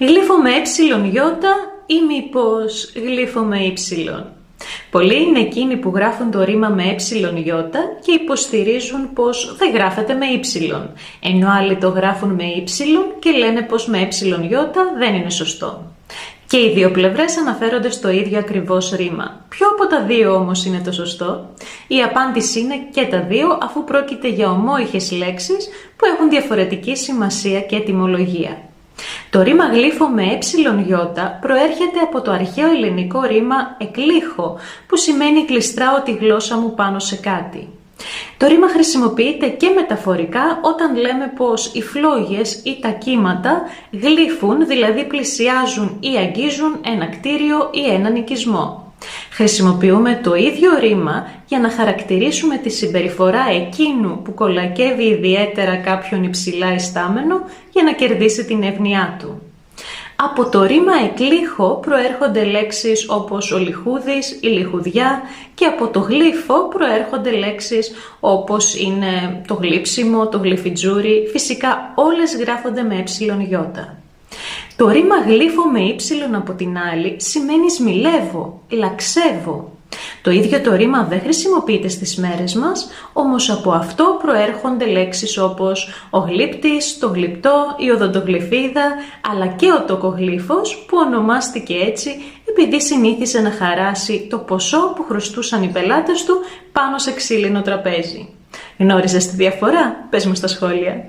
Γλύφο με ι ή μήπως γλύφο με ύψιλον? Πολλοί είναι εκείνοι που γράφουν το ρήμα με ι και υποστηρίζουν πως δεν γράφεται με ύψιλον, ενώ άλλοι το γράφουν με ύψιλον και λένε πως με ι δεν είναι σωστό. Και οι δύο πλευρές αναφέρονται στο ίδιο ακριβώς ρήμα. Ποιο από τα δύο όμως είναι το σωστό? Η απάντηση είναι και τα δύο, αφού πρόκειται για ομόϊχες λέξεις που έχουν διαφορετική σημασία και ετυμολογία. Το ρήμα γλύφο με ι προέρχεται από το αρχαίο ελληνικό ρήμα εκλύχω, που σημαίνει κλειστράω τη γλώσσα μου πάνω σε κάτι. Το ρήμα χρησιμοποιείται και μεταφορικά όταν λέμε πως οι φλόγες ή τα κύματα γλύφουν, δηλαδή πλησιάζουν ή αγγίζουν ένα κτίριο ή έναν οικισμό. Χρησιμοποιούμε το ίδιο ρήμα για να χαρακτηρίσουμε τη συμπεριφορά εκείνου που κολακεύει ιδιαίτερα κάποιον υψηλά ιστάμενο για να κερδίσει την εύνοιά του. Από το ρήμα εκλύχω προέρχονται λέξεις όπως ο λιχούδης, η λιχουδιά, και από το γλύφο προέρχονται λέξεις όπως είναι το γλύψιμο, το γλυφιτζούρι, φυσικά όλες γράφονται με ι. Το ρήμα γλύφο με ύψιλον από την άλλη σημαίνει σμιλεύω, λαξεύω. Το ίδιο το ρήμα δεν χρησιμοποιείται στις μέρες μας, όμως από αυτό προέρχονται λέξεις όπως ο γλύπτης, το γλυπτό, η οδοντογλυφίδα, αλλά και ο τοκογλύφος, που ονομάστηκε έτσι επειδή συνήθισε να χαράσει το ποσό που χρωστούσαν οι πελάτες του πάνω σε ξύλινο τραπέζι. Γνώριζες τη διαφορά? Πες μου στα σχόλια.